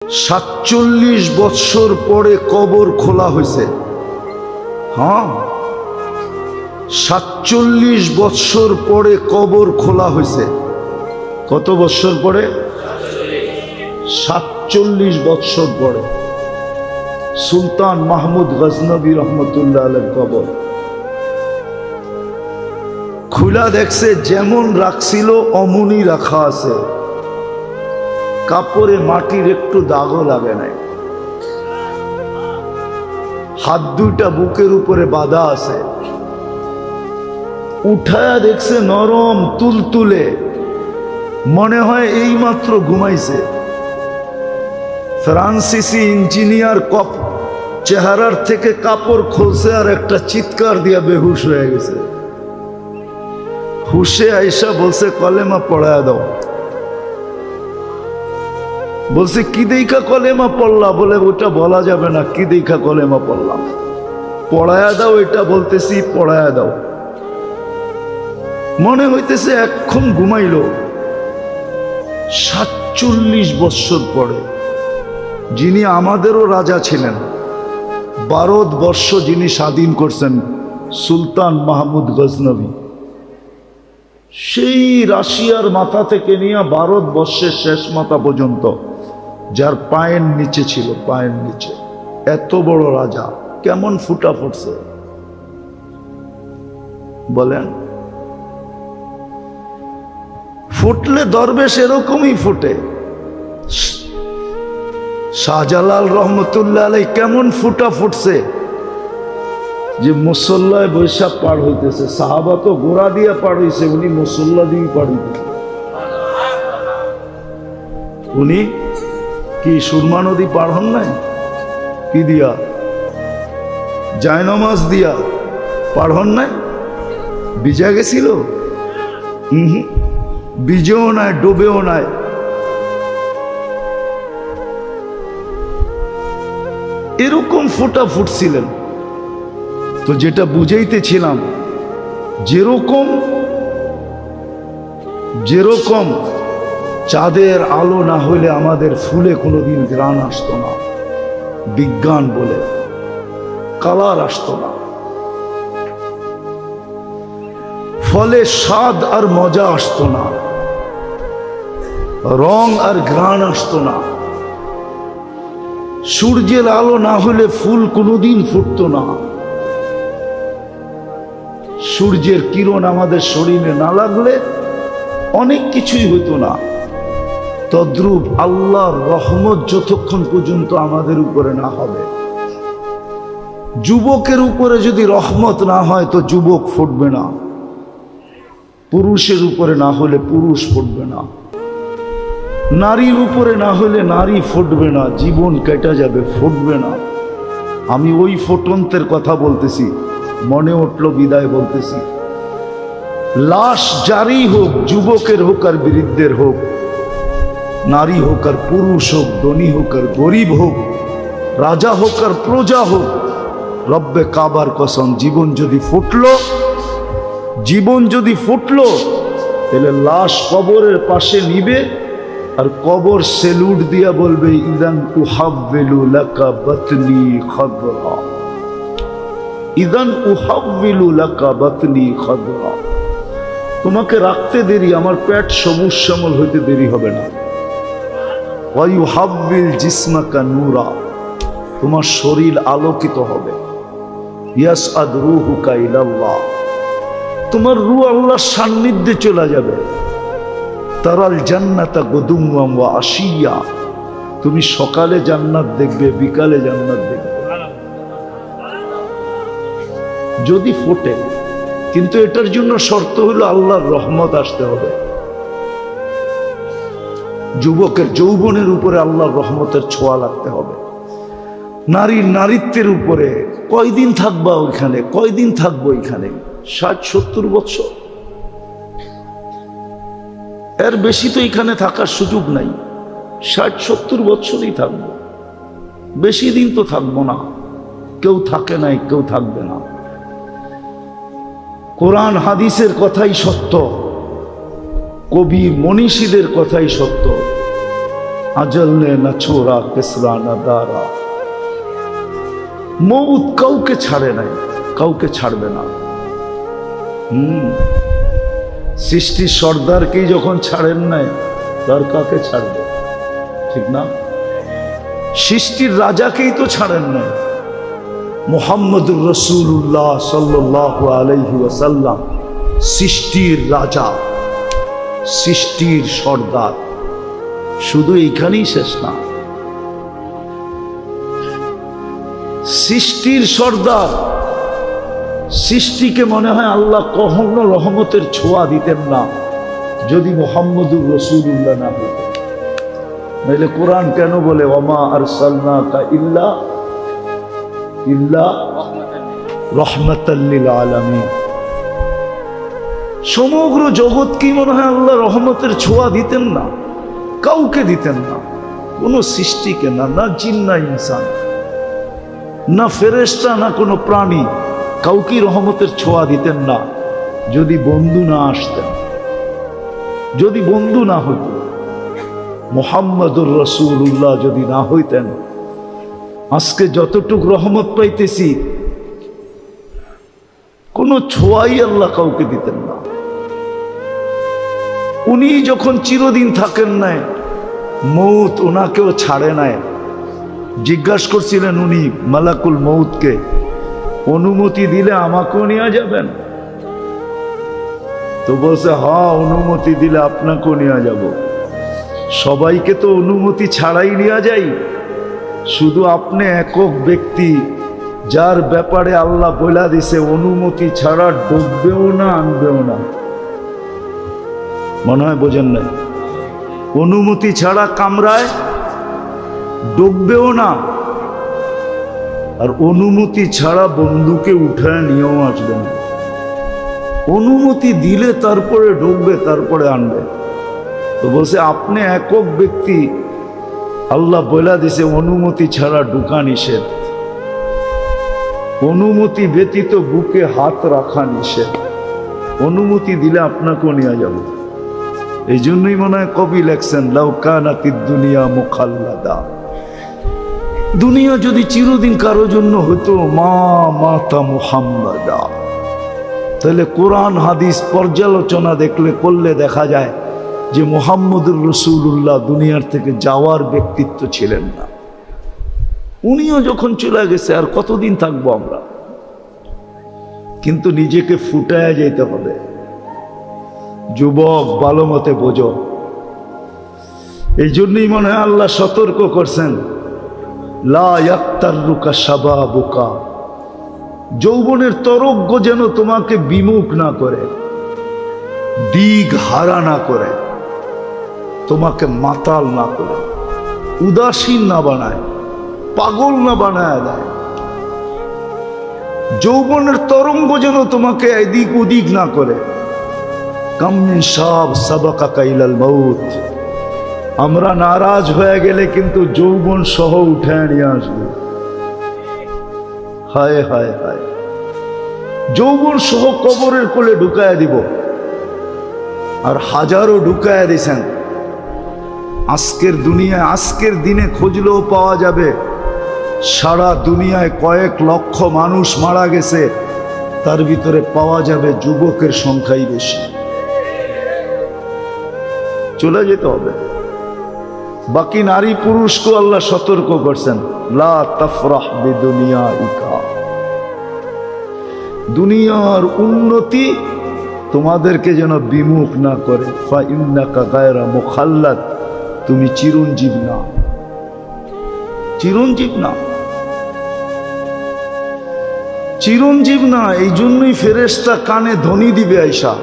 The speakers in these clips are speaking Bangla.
47 বৎসর পরে কবর খোলা হয়েছে। হ্যাঁ, 47 বৎসর পরে কবর খোলা হয়েছে। কত বৎসর পরে? 47 বৎসর পরে সুলতান মাহমুদ গজনবী রহমতুল্লাহ আলাইহির কবর খুলা দেখছে, যেমন রাখছিল অমনি রাখা আছে, কাপড়ে মাটির একটু দাগও লাগে নাই, হাত দুইটা বুকের উপরে বাঁধা আছে। উঠায়া দেখছে নরম তুলতুলে, মনে হয় এই মাত্র ঘুমাইছে। ফ্রান্সিসি ইঞ্জিনিয়ার কপ চেহারার থেকে কাপড় খুলছে আর একটা চিৎকার দিয়া বেহুশ হয়ে গেছে। হুশে আইসা বলছে কলেমা পড়ায়া দাও। বলছে কি দেখা কলেমা পড়লা? বলে ওটা বলা যাবে না, কি দেখা কলেমা পড়লাম। পড়ায়া দাও, এটা বলতেছি পড়ায়া দাও। মনে হইতেছে এখন ঘুমাইল। 47 বৎসর পরে যিনি আমাদেরও রাজা ছিলেন, ভারতবর্ষ যিনি স্বাধীন করছেন, সুলতান মাহমুদ গজনবী, সেই রাশিয়ার মাথা থেকে নিয়ে ভারতবর্ষের শেষ মাথা পর্যন্ত, যার পায়ের নিচে ছিল, পায়ের নিচে এত বড় রাজা, কেমন ফুটা ফুটছে বলেন? ফুটলে দরবেশ এরকমই ফুটে। শাহজালাল রহমতুল্লাহ আলাইহি কেমন ফুটা ফুটছে যে মুসল্লায় বৈশাখ পার হইতেছে। সাহাবা তো ঘোড়া দিয়ে পার হইছে, উনি মুসল্লা দিয়ে পার হইতেছে। উনি কি সুরমা নদী পার হন নাই? কি দিয়া? জায়নমাজ দিয়া পার হন নাই? ভিজা গেছিল? ভিজেও নাই, ডুবেও নাই। এরকম ফোটা ফুটছিলেন। তো যেটা বুঝাইতেছিলাম, যেরকম চাঁদের আলো না হইলে আমাদের ফুলে কোনোদিন ঘ্রাণ আসতো না, বিজ্ঞান বলে কালার আসতো না, ফলে স্বাদ আর মজা আসতো না, রং আর ঘ্রাণ আসতো না। সূর্যের আলো না হলে ফুল কোনোদিন ফুটতো না। সূর্যের কিরণ আমাদের শরীরে না লাগলে অনেক কিছুই হতো না। তদ্রূপ আল্লাহর রহমত যতক্ষণ পর্যন্ত আমাদের উপরে না হবে, যুবকের উপরে যদি রহমত না হয় তো যুবক ফুটবে না, পুরুষের উপরে না হলে পুরুষ ফুটবে না, নারীর উপরে না হলে নারী ফুটবে না, জীবন কেটে যাবে, ফুটবে না। আমি ওই ফুটন্তের কথা বলতেছি, মনে উঠল বিদায় বলতেছি। লাশ জারি হোক, যুবকের হোক আর বৃদ্ধের হোক, নারী হোক আর পুরুষ হোক, ধনী হোক আর গরিব হোক, রাজা হোক আর প্রজা হোক, রব্বে কাবার কসম, জীবন যদি ফুটলো তাহলে লাশ কবরের পাশে নিবে আর কবর সেলুট দিয়া বলবে, ইদান উহাব্বিলু লাকা বাতনি খাদরা, ইদান উহাব্বিলু লাকা বাতনি খাদরা। তোমাকে রাখতে দেরি, আমার পেট সবুজ শ্যামল হইতে দেরি হবে না। ওয়া ইউহাব্বিল জিসমাকা নূরা, তোমার শরীর আলোকিত হবে। ইয়াসআদ রূহুকা ইলাল্লাহ, তোমার রূহ আল্লাহর সান্নিধ্যে চলে যাবে। তারাল জান্নাতা গুদুওয়াম ওয়া আশিয়া, তুমি সকালে জান্নাত দেখবে, বিকালে জান্নাত দেখবে, যদি ফোটে। কিন্তু এটার জন্য শর্ত হলো আল্লাহর রহমত আসতে হবে। যুবকের যৌবনের উপরে আল্লাহর রহমতের ছোঁয়া লাগতে হবে। নারীর নারীত্বের উপরে কয়দিন থাকবা ওইখানে, কয়দিন থাকবো এখানে? 60-70 বছর, এর বেশি তো এখানে থাকার সুযোগ নাই। 60-70 বছরই থাকবো, বেশি দিন তো থাকবো না। কেউ থাকে নাই, কেউ থাকবে না। কোরআন হাদিসের কথাই সত্য, কবি মনীষীদের কথাই সত্য। আজল নে না ছোড়া কেসরা না দারা। মৌত কাউকে ছাড়ে নাই, কাউকে ছাড়বে না। সৃষ্টির সর্দারকেই যখন ছাড়েন নাই, তার কাকে ছাড়বে? ঠিক না? সৃষ্টির রাজাকেই তো ছাড়েন নাই। মুহাম্মদুর রাসূলুল্লাহ সাল্লাল্লাহু আলাইহি ওয়াসাল্লাম সৃষ্টির রাজা, সৃষ্টির সর্দার। শুধু এইখানেই শেষ না, সৃষ্টির সর্দার। সৃষ্টিকে মনে হয় আল্লাহ কখনো রহমতের ছোঁয়া দিতেন না যদি মুহাম্মদুর রাসূলুল্লাহ না হতেন। নাহলে কোরআন কেন বলে ওমা আরসালনাকা ইল্লা রাহমাতাল লিল আলামিন? সমগ্র জগৎ কি মনে হয় আল্লাহ রহমতের ছোঁয়া দিতেন না? কাউকে দিতেন না, কোন সৃষ্টিকে না, না জিন না ইনসান, না ফেরেশতা, না কোনো প্রাণী, কাউকে রহমতের ছোঁয়া দিতেন না যদি বন্ধু না আসতেন, যদি বন্ধু না হইত। মুহাম্মদুর রাসূলুল্লাহ যদি না হইতেন, আজকে যতটুক রহমত পাইতেছি কোনো ছোঁয়াই আল্লাহ কাউকে দিতেন না। উনি যখন চিরদিন থাকেন নাই, মৌত ওনাকেও ছাড়ে নাই। জিজ্ঞাসা করছিলেন উনি মালাকুল মৌতকে, অনুমতি দিলে আমাকেও নিয়ে যাবেন? তো বলছে হ্যাঁ, অনুমতি দিলে আপনাকেও নিয়ে যাব। সবাইকে তো অনুমতি ছাড়াই নিয়ে যাই, শুধু আপনি একক ব্যক্তি যার ব্যাপারে আল্লাহ বলে দিছে অনুমতি ছাড়া ডুববেও না, আনবেও না। মনে হয় বোঝেন না? অনুমতি ছাড়া কামরায় ডুববেও না, আর অনুমতি ছাড়া বন্ধুকে উঠায় নিয়েও আসবে না। অনুমতি দিলে তারপরে ঢুকবে, তারপরে আনবে। তো বলছে আপনি একক ব্যক্তি, আল্লাহ বলে দিছে অনুমতি ছাড়া ঢুকা নিষেধ, অনুমতি ব্যতীত বুকে হাত রাখা নিষেধ। অনুমতি দিলে আপনাকেও নিয়ে যাব। এই জন্যই মনে হয় কবি লেখছেন লাউ কানাতিদ দুনিয়া মুখাল্লাদা, দুনিয়া যদি চিরদিন কারো জন্য হতো মা মাতা মুহাম্মাদা। তাহলে কোরআন হাদিস পর্যালোচনা করলে দেখা যায় যে মুহাম্মদুর রাসূলুল্লাহ দুনিয়ার থেকে যাওয়ার ব্যক্তিত্ব ছিলেন না। উনিও যখন চলে গেছে আর কতদিন থাকবো আমরা? কিন্তু নিজেকে ফুটায় যেতে হবে। যুবক ভালো মতে বোঝো। এই জন্যই মনে হয় আল্লাহ সতর্ক করছেন লা ইয়াক্তাররুকা শাবাবুকা, যৌবনের তরঙ্গ যেন তোমাকে বিমুখ না করে, দিক হারা না করে, তোমাকে মাতাল না করে, উদাসীন না বানায়, পাগল না বানায় দেয়। যৌবনের তরঙ্গ যেন তোমাকে এদিক ওদিক না করে। কাম মিন শাব সাবাকাকা ইলাল মাউত, আমরা নারাজ হয়ে গেলে কিন্তু যৌবন সহ উঠে নিয়ে আসবে। হায় হায় হায়, যৌবন সহ কবরের কোলে ঢুকায় দিব। আর হাজারো ঢুকায় দিয়েছেন। আজকের দুনিয়ায়, আজকের দিনে খুঁজলেও পাওয়া যাবে সারা দুনিয়ায় কয়েক লক্ষ মানুষ মারা গেছে, তার ভিতরে পাওয়া যাবে যুবকের সংখ্যাই বেশি। চলে যেতে হবে। বাকি নারী পুরুষকে আল্লাহ সতর্ক করছেন লা তাফরাহ বিদুনিয়াইকা, দুনিয়ার উন্নতি তোমাদেরকে যেন বিমুখ না করে। ফা ইন্নাকা গায়রা মুখাল্লাদ, তুমি চিরঞ্জীব না, চিরঞ্জীব না, চিরঞ্জীব না। এই জন্যই ফেরেশতা কানে ধ্বনি দিবে আয়সা,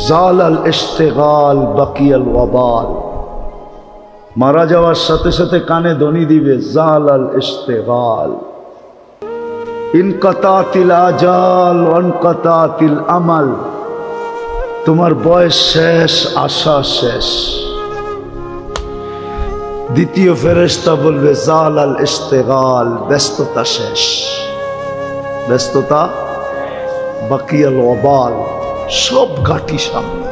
জালাল ইশতিগাল বাকিয়াল ওয়াবাল। মারা যাওয়ার সাথে সাথে কানে ধ্বনি দিবে জালাল ইশতিগাল, ইনকাতাতিল আজাল ওয়ানকাতাতিল আমাল। তোমার বয়স শেষ, আশা শেষ। দ্বিতীয় ফেরেশতা বলবে জালাল ইশতিগাল, ব্যস্ততা শেষ, ব্যস্ততা। বাকিয়াল ওয়াবাল, সব ঘাটি সামনে।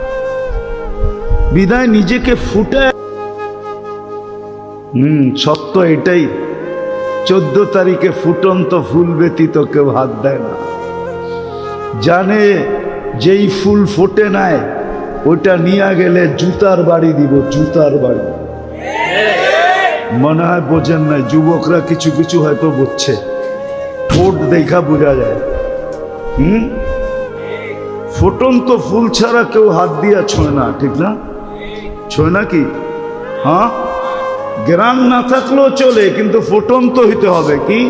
বিদায় নিজেকে ফুটে। সত্য এটাই, 14 তারিখে ফুটন্ত ফুল ব্যতীত কেউ হাত দেয় না। জানে যেই ফুল ফোটে নাই ওটা নিয়ে গেলে জুতার বাড়ি দিব, জুতার বাড়ি। মনে হয় বোঝেন নাই, যুবকরা কিছু কিছু হয়তো বুঝছে, ঠোঁট দেখা বোঝা যায়। ফুটন্ত ফুল ছাড়া কেউ হাত দিয়া ছোঁয় না, ঠিক না? ছোঁয় না কি? হ্যাঁ, গ্রাম না থাকলেও চলে, কিন্তু ফুটন্ত হইতে হবে। কি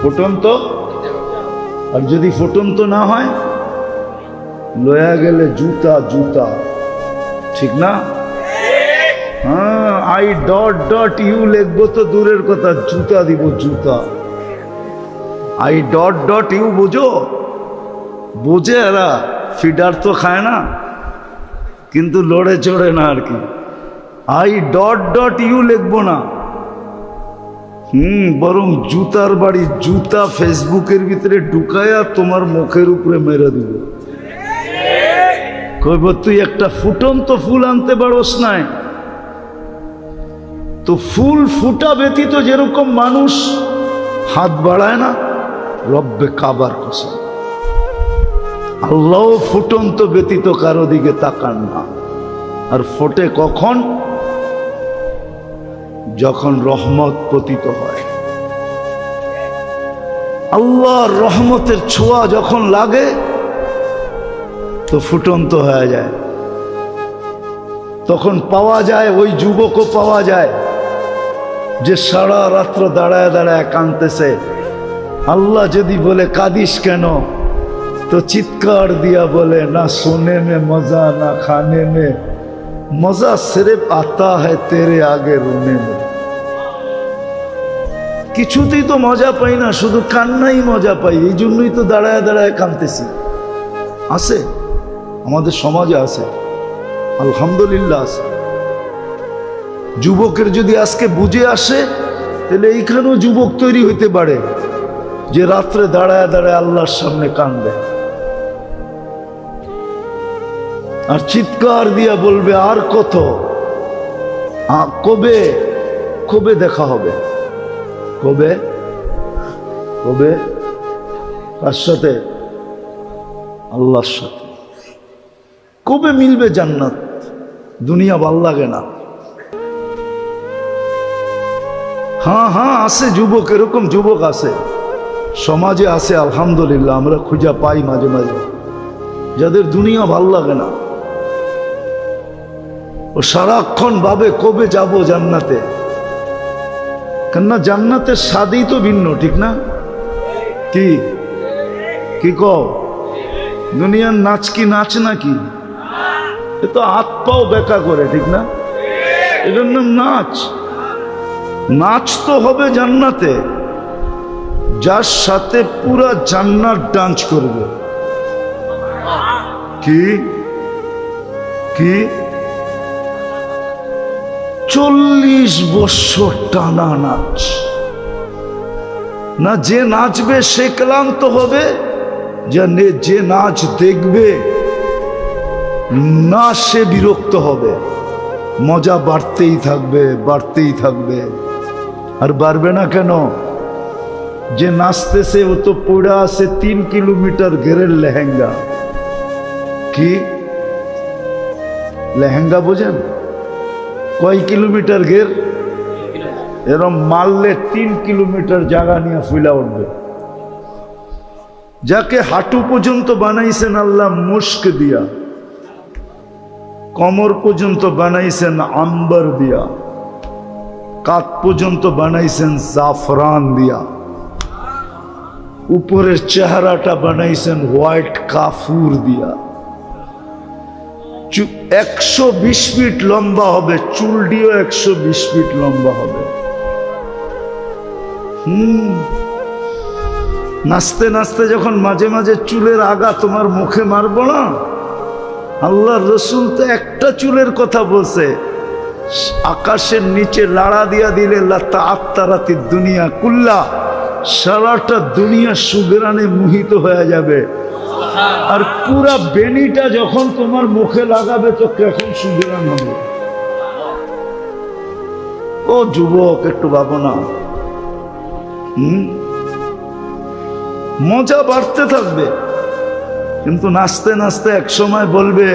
ফুটন্ত? আর যদি ফুটন্ত না হয়, লয়া গেলে জুতা জুতা, ঠিক না? হ্যাঁ, I.U লিখবো তো দূরের কথা, জুতা দিব, জুতা। I.U বোঝো? বোঝে এরা, ফিডার তো খায় না, কিন্তু লড়ে চড়ে না আর কি। I.U লিখবো না, বরং জুতার বাড়ি, জুতা ফেসবুকের ভিতরে ঢুকায়া তোমার মুখের উপরে মেরে দিব। কইব তুই একটা ফুটন্ত ফুল আনতে পারোস নাই। তো ফুল ফুটা ব্যতীত যেরকম মানুষ হাত বাড়ায় না, রব্বে কাবার কসম আল্লাহ ফুটন্ত ব্যতীত কারো দিকে তাকান না। আর ফোটে কখন? যখন রহমত পতিত হয়, আল্লাহর রহমতের ছোঁয়া যখন লাগে তো ফুটন্ত হয়ে যায়। তখন পাওয়া যায়, ওই যুবকও পাওয়া যায় যে সারা রাত্র দাঁড়ায় দাঁড়ায় কাঁদতেছে। আল্লাহ যদি বলে কাঁদিস কেন, তো চিৎকার দিয়া বলে না সোনে মে মজা না খানে মে মজা, সির্ফ আতা হ্যায় তেরে আগে রোনে মে। কিছুতেই তো মজা পাই না, শুধু কান্নাই মজা পাই, এই জন্যই তো দাঁড়ায় দাঁড়ায় কাঁদতেছি। আছে, আমাদের সমাজে আছে, আলহামদুলিল্লাহ আছে। যুবকের যদি আজকে বুঝে আসে, তাহলে এইখানেও যুবক তৈরি হইতে পারে যে রাত্রে দাঁড়ায় দাঁড়ায় আল্লাহর সামনে কাঁদবে আর চিৎকার দিয়া বলবে আর কত, কবে কবে দেখা হবে, কবে কবে, কার সাথে? আল্লাহর সাথে। কবে মিলবে জান্নাত? দুনিয়া ভাল লাগে না। হ্যাঁ হ্যাঁ আছে যুবক, এরকম যুবক আছে, সমাজে আছে আলহামদুলিল্লাহ, আমরা খুঁজে পাই মাঝে মাঝে, যাদের দুনিয়া ভাল লাগে না। ও সারাক্ষণ ভাবে কবে যাব জান্নাতে। কেননা জান্নাতের স্বাদই তো ভিন্ন, ঠিক না? কি কি কও? দুনিয়ার নাচ কি নাচ নাকি? এ তো হাত পাও বেকা করে, ঠিক না? এটার নাম নাচ। নাচ তো হবে জান্নাতে, যার সাথে পুরা জান্নাত ডান্স করবে। কি কি 40 বছর টানা নাচ না, যে নাচবে সে ক্লান্ত হবে, যে নাচ দেখবে না সে বিরক্ত হবে। মজা বাড়তেই থাকবে, বাড়তেই থাকবে। আর বাড়বে না কেন? যে নাচতেছে ও তো পড়া আছে 3 কিলোমিটার ঘেরের লেহেঙ্গা। কি লেহেঙ্গা বোঝেন? কয় কিলোমিটার ঘের? এরম মারলে 3 কিলোমিটার জায়গা নিয়ে ফুলা উঠবে। যাকে হাঁটু পর্যন্ত বানাইছেন আল্লাহ মুস্ক দিয়া, কমর পর্যন্ত বানাইছেন আম্বার দিয়া, কাত পর্যন্ত বানাইছেন জাফরান দিয়া, উপরের চেহারাটা বানাইছেন হোয়াইট কাফুর দিয়া। 120 ফিট লম্বা হবে, চুলটিও 120 ফিট লম্বা হবে। নাচতে নাচতে যখন মাঝে মাঝে চুলের আগা তোমার মুখে মারবো না, আল্লাহর রসুল তো একটা চুলের কথা বলছে, আকাশের নিচে লাড়া দিয়া দিলে লাতা আত্মারাতি দুনিয়া কুল্লা, সারাটা দুনিয়া সুগরানে মোহিত হয়ে যাবে। আর পুরা বেনিটা যখন তোমার মুখে লাগাবে তো কখন সুবিধান হবে। ও যুবক, একটু ভাবো না। মজা বাড়তে থাকবে, কিন্তু নাচতে নাচতে এক সময় বলবে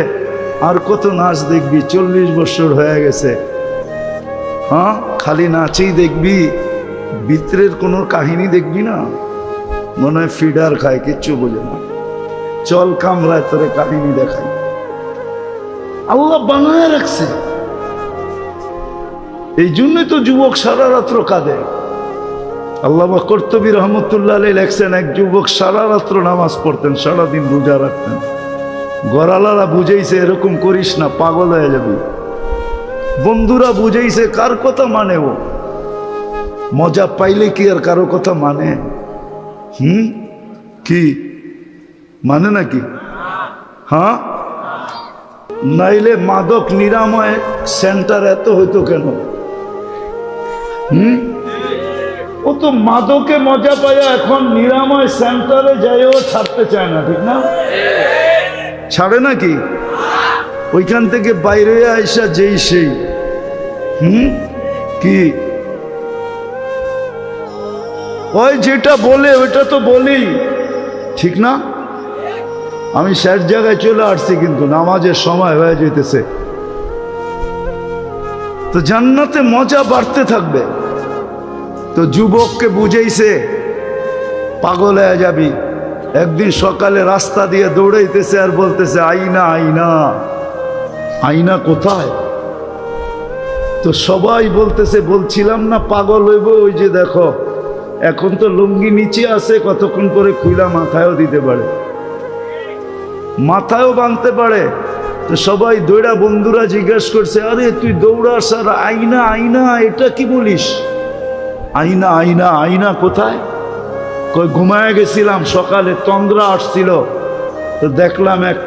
আর কত নাচ দেখবি, 40 বছর হয়ে গেছে। হ্যাঁ, খালি নাচেই দেখবি, ভিতরের কোনো কাহিনী দেখবি না। মনে হয় ফিডার খায়, কিচ্ছু বোঝে না। চল কামরায় তোরে কাহিনী দেখাই। আল্লাহ বানায় রাখছে, এই জন্যই তো যুবক সারা রাত্র কাঁদে। আল্লামা কর্তুবী রহমতুল্লাহ আলাইহি লেখছেন, এক যুবক সারা রাত্র নামাজ পড়তেন, সারাদিন রোজা রাখতেন। গড়ালারা বুঝাইছে এরকম করিস না, পাগল হয়ে যাবি। বন্ধুরা বুঝাইছে, কার কথা মানে ও? মজা পাইলে কি আর কারো কথা মানে? কি মানে নাকি? হ্যাঁ, নাইলে মাদক নিরাময় সেন্টার এত হইতো কেন? ও তো মাদকে মজা পায়, এখন নিরাময় সেন্টারে যাইও ছাড়তে চায় না, ঠিক না? ছাড়ে নাকি? ওইখান থেকে বাইরে আইসা যেই সেই কি ওই যেটা বলে ওইটা তো বলি, ঠিক না? আমি শেষ জায়গায় চলে আসছি, কিন্তু নামাজের সময় হয়ে যেতেছে। তো জান্নাতে মজা বাড়তে থাকবে। তো যুবককে বুঝাইছে পাগল হয়ে যাবি। একদিন সকালে রাস্তা দিয়ে দৌড়াইতেছে আর বলতেছে, আইনা আইনা। আইনা কোথায়? তো সবাই বলতেছে, বলছিলাম না পাগল হইব, ওই যে দেখো এখন তো লুঙ্গি নিচে আছে, কতক্ষণ পরে খুইলা মাথায়ও দিতে পারে, মাথায়ও বাঁধতে পারে। তো সবাই দৌড়া, বন্ধুরা জিজ্ঞেস করছে, আরে তুই দৌড়াস আর আইনা আইনা, এটা কি বলিস? আইনা আইনা, আইনা কোথায়? কই ঘুমায় গেছিলাম, সকালে তন্দ্রা আসছিল, তো দেখলাম এক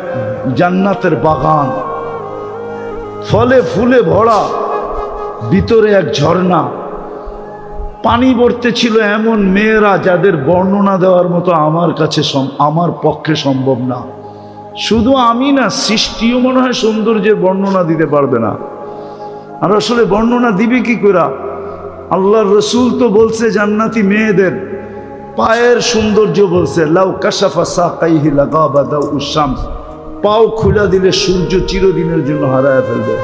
জান্নাতের বাগান, ফলে ফুলে ভরা, ভিতরে এক ঝর্ণা, পানি ভরতে ছিল এমন মেয়েরা যাদের বর্ণনা দেওয়ার মতো আমার পক্ষে সম্ভব না। শুধু আমি না, সৃষ্টিও মনে হয় সৌন্দর্যের বর্ণনা দিতে পারবে না। আর আসলে বর্ণনা দিবে কি করে? আল্লাহর রসুল তো বলছে জান্নাতি মেয়েদের পায়ের সৌন্দর্য বলছে, লাউ কাশাফা সাকাইহি লাগাবা দাউ শামস, পাও খুলে দিলে সূর্য চিরদিনের জন্য হারায় ফেলবে।